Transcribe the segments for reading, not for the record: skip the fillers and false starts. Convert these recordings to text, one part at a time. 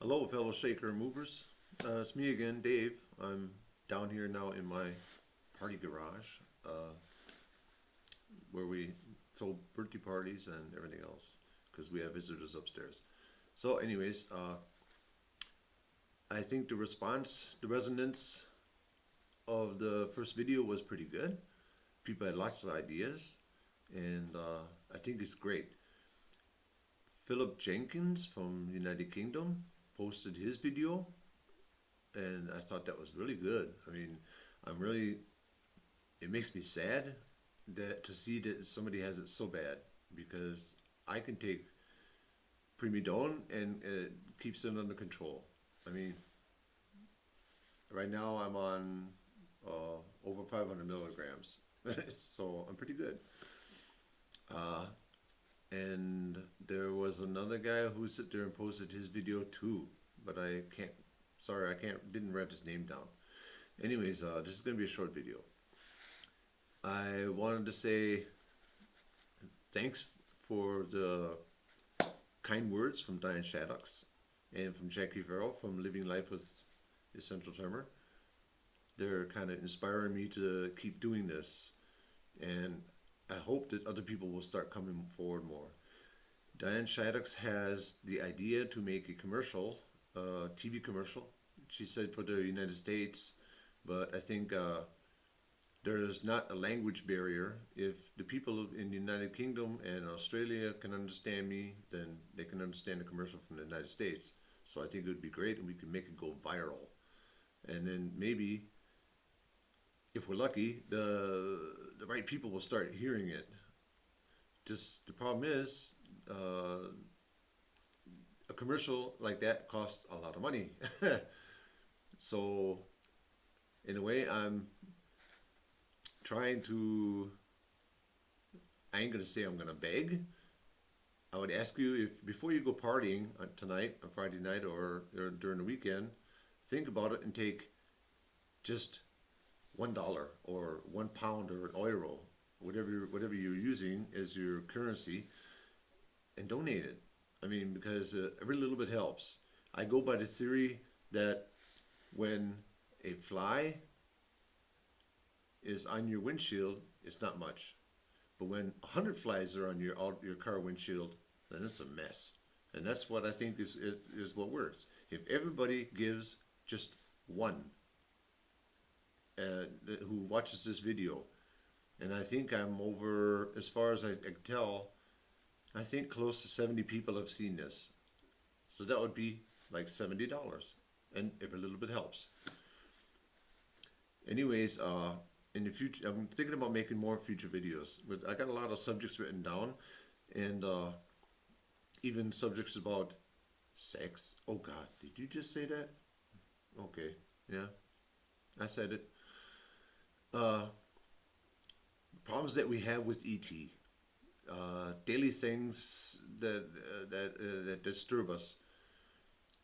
Hello, fellow shaker and movers. It's me again, Dave. I'm down here now in my party garage, where we throw birthday parties and everything else because we have visitors upstairs. So, anyways, I think the resonance of the first video was pretty good. People had lots of ideas, and I think it's great. Philip Jenkins from the United Kingdom posted his video, and I thought that was really good. I mean, I'm really, it makes me sad that to see that somebody has it so bad because I can take primidone and it keeps it under control. I mean, right now I'm on over 500 milligrams, so I'm pretty good. Uh, and there was another guy who sit there and posted his video too, but I can't. Sorry, I can't. Didn't write his name down. Anyways, this is gonna be a short video. I wanted to say thanks for the kind words from Diane Shaddocks and from Jackie Farrell from Living Life with Essential Tremor. They're kind of inspiring me to keep doing this, and I hope that other people will start coming forward more. Diane Shaddocks has the idea to make a commercial, TV commercial. She said for the United States, but I think there is not a language barrier. If the people in the United Kingdom and Australia can understand me, then they can understand the commercial from the United States. So I think it would be great, and we can make it go viral. And then maybe, if we're lucky, the right people will start hearing it. Just the problem is, a commercial like that costs a lot of money. So, in a way, I'm trying to. I ain't gonna say I'm gonna beg. I would ask you if before you go partying tonight, on Friday night, or during the weekend, think about it and take just $1 or £1 or an euro, whatever you're using as your currency, and donate it. I mean, because every little bit helps. I go by the theory that when a fly is on your windshield, it's not much. But when 100 flies are on your car windshield, then it's a mess. And that's what I think is what works. If everybody gives just one who watches this video, and I think I'm over, as far as I can tell, I think close to 70 people have seen this. So that would be like $70, and every little bit helps. Anyways, in the future, I'm thinking about making more future videos. But I got a lot of subjects written down, and even subjects about sex. Oh God, did you just say that? Okay, yeah, I said it. Uh, Problems that we have with ET, daily things that disturb us,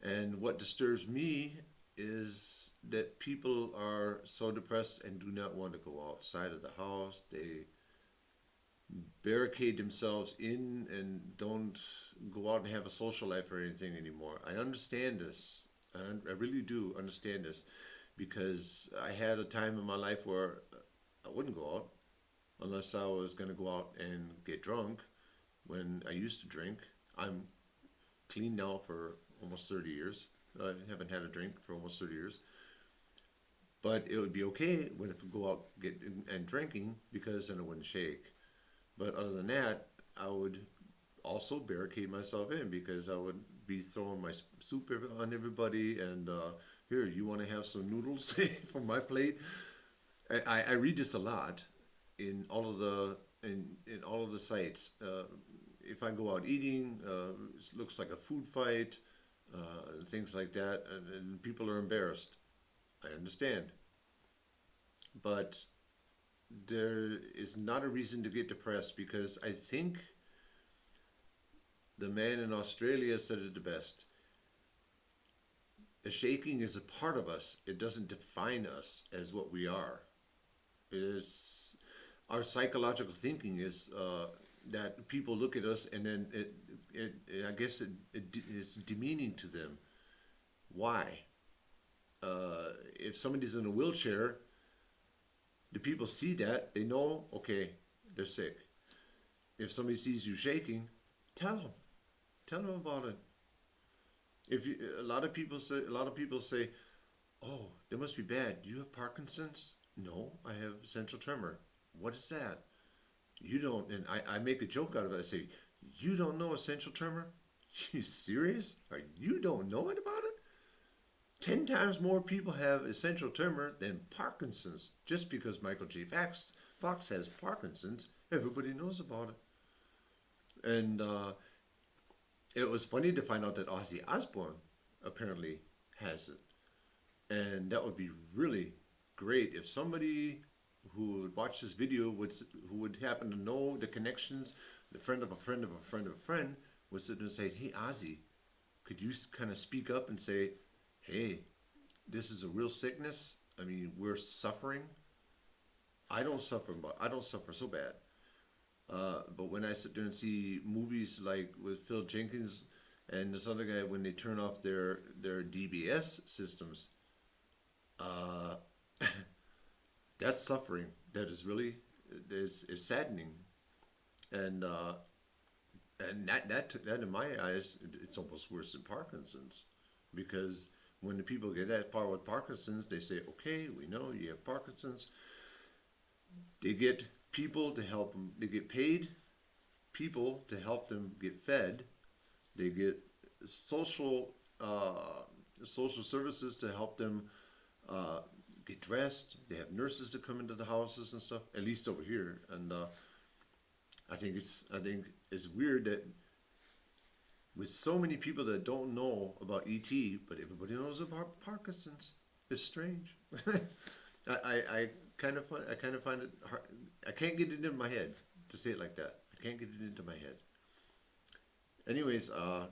and what disturbs me is that people are so depressed and do not want to go outside of the house. They barricade themselves in and don't go out and have a social life or anything anymore. I understand this. I really do understand this because I had a time in my life where I wouldn't go out unless I was going to go out and get drunk when I used to drink. I'm clean now for almost 30 years. I haven't had a drink for almost 30 years. But it would be okay when if I go out get and drinking because then it wouldn't shake. But other than that, I would also barricade myself in because I would be throwing my soup on everybody and here, you want to have some noodles from my plate? I read this a lot in all of the sites. If I go out eating, it looks like a food fight, things like that, and people are embarrassed. I understand, but there is not a reason to get depressed because I think the man in Australia said it the best. The shaking is a part of us. It doesn't define us as what we are. It is our psychological thinking is that people look at us and then I guess it is demeaning to them Why? If somebody's in a wheelchair, the people see that, they know, okay, they're sick. If somebody sees you shaking, tell them. Tell them about it. If you, a lot of people say, "Oh, that must be bad. Do you have Parkinson's?" No, I have essential tremor. What is that? You don't, and I make a joke out of it. I say, "You don't know essential tremor? You serious? Or you don't know it about it?" 10 times more people have essential tremor than Parkinson's. Just because Michael J. Fox has Parkinson's, everybody knows about it. And it was funny to find out that Ozzy Osbourne apparently has it. And that would be really great if somebody who would watch this video who would happen to know the connections, the friend of a friend of a friend of a friend, would sit there and say, "Hey, Ozzy, could you kind of speak up and say, hey, this is a real sickness. I mean, we're suffering. I don't suffer, but I don't suffer so bad. But when I sit there and see movies like with Phil Jenkins and this other guy, when they turn off their DBS systems, uh, that's suffering. That is really is saddening, and that in my eyes, it's almost worse than Parkinson's, because when the people get that far with Parkinson's, they say, "Okay, we know you have Parkinson's." They get people to help them. They get paid people to help them get fed. They get social social services to help them uh, get dressed. They have nurses to come into the houses and stuff. At least over here, and I think it's weird that with so many people that don't know about ET, but everybody knows about Parkinson's. It's strange. I I kind of find it hard. I can't get it into my head to say it like that. I can't get it into my head. Anyways, I'd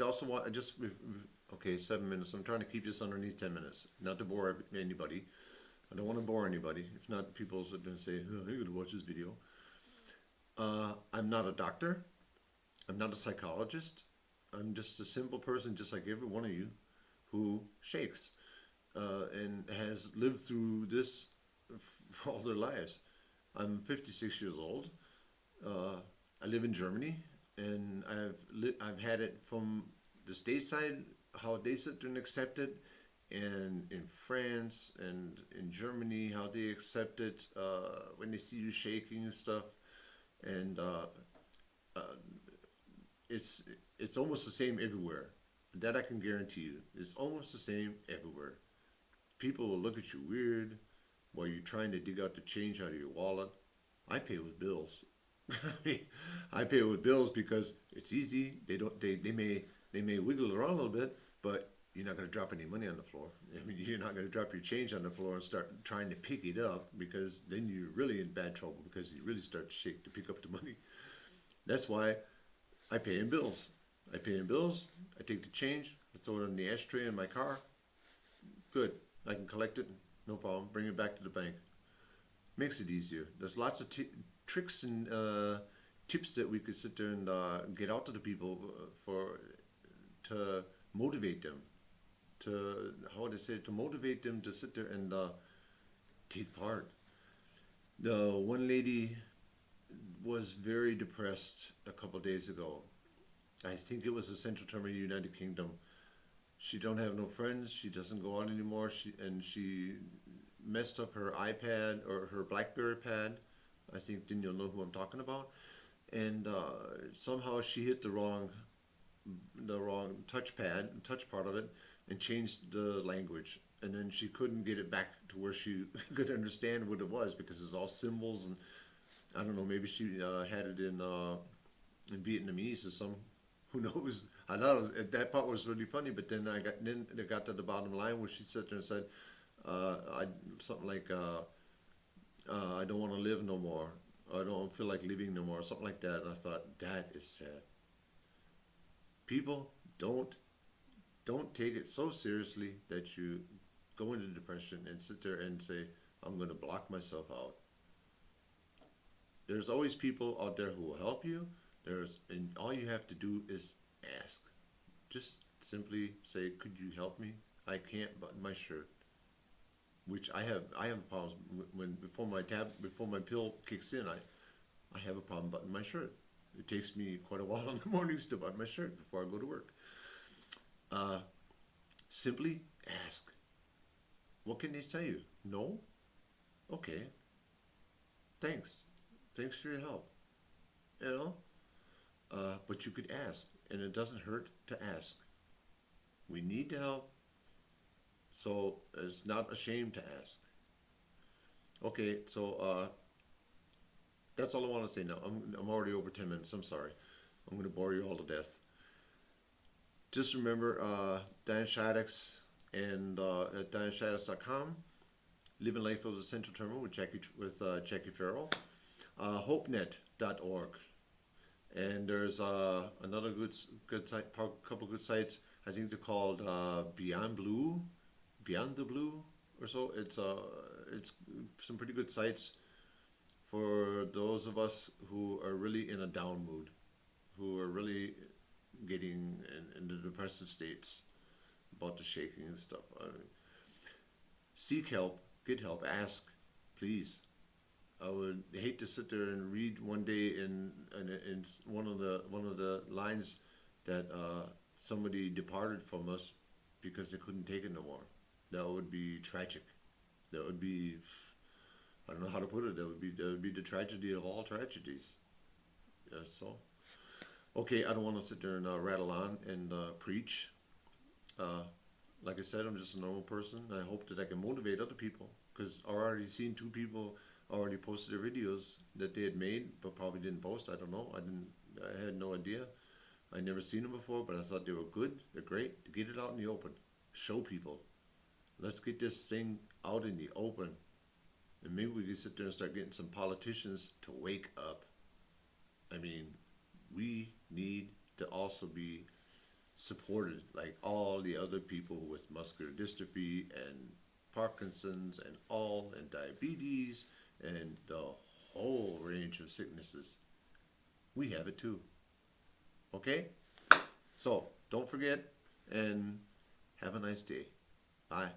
also want. I just okay, 7 minutes. I'm trying to keep this underneath 10 minutes, not to bore anybody. I don't want to bore anybody. If not, people sit there and say, "Oh, they're gonna watch this video." I'm not a doctor. I'm not a psychologist. I'm just a simple person, just like every one of you, who shakes and has lived through this for all their lives. I'm 56 years old. I live in Germany, and I've had it from the stateside, how they sit there and accept it, and in France and in Germany, how they accept it when they see you shaking and stuff, and it's it's almost the same everywhere. That I can guarantee you. It's almost the same everywhere. People will look at you weird while you're trying to dig out the change out of your wallet. I pay with bills. I mean, I pay with bills because it's easy. They may wiggle around a little bit, but you're not going to drop any money on the floor. I mean, you're not going to drop your change on the floor and start trying to pick it up, because then you're really in bad trouble, because you really start to shake to pick up the money. That's why I pay in bills. I pay in bills. I take the change. I throw it in the ashtray in my car. Good. I can collect it. No problem. Bring it back to the bank. Makes it easier. There's lots of tricks and tips that we could sit there and get out to the people for to motivate them, to how would I say it? To motivate them to sit there and take part. The one lady was very depressed a couple of days ago. I think it was Essential Tremor, United Kingdom. She don't have no friends. She doesn't go out anymore. She messed up her iPad or her BlackBerry pad. I think then you'll know who I'm talking about. And somehow she hit the wrong touch part of it, and changed the language. And then she couldn't get it back to where she could understand what it was, because it's all symbols, and I don't know. Maybe she had it in Vietnamese or some. Who knows? I thought that part was really funny, but then it got to the bottom line where she sat there and said, I something like, I don't want to live no more. I don't feel like living no more, something like that. And I thought, that is sad. People don't take it so seriously that you go into depression and sit there and say, I'm going to block myself out. There's always people out there who will help you. And all you have to do is ask. Just simply say, could you help me? I can't button my shirt. Which I have problems when before my pill kicks in. I have a problem buttoning my shirt. It takes me quite a while in the mornings to button my shirt before I go to work. Simply ask. What can they tell you? No? Okay. Thanks. Thanks for your help. You know? But you could ask, and it doesn't hurt to ask. We need to help, so it's not a shame to ask. Okay, so that's all I want to say now. I'm already over 10 minutes. I'm sorry. I'm going to bore you all to death. Just remember Diane Shaddix and at DianeShaddix.com, Living Life with Essential Tremor with Jackie Farrell, HopeNet.org, and there's another good site, couple good sites. I think they're called Beyond the Blue, or so. It's some pretty good sites for those of us who are really in a down mood, who are really getting in the depressive states about the shaking and stuff. Seek help, get help, ask, please. I would hate to sit there and read one day in one of the lines that somebody departed from us because they couldn't take it no more. That would be tragic. That would be, I don't know how to put it. That would be the tragedy of all tragedies. Yeah, so, okay, I don't want to sit there and rattle on and preach. Like I said, I'm just a normal person. I hope that I can motivate other people, because I've already seen 2 people already posted their videos that they had made, but probably didn't post. I don't know. I had no idea. I never seen them before, but I thought they were good. They're great. To get it out in the open, show people. Let's get this thing out in the open, and maybe we can sit there and start getting some politicians to wake up. I mean, we need to also be supported like all the other people with muscular dystrophy and Parkinson's and diabetes and the whole range of sicknesses. We have it too. Okay? So don't forget, and have a nice day. Bye.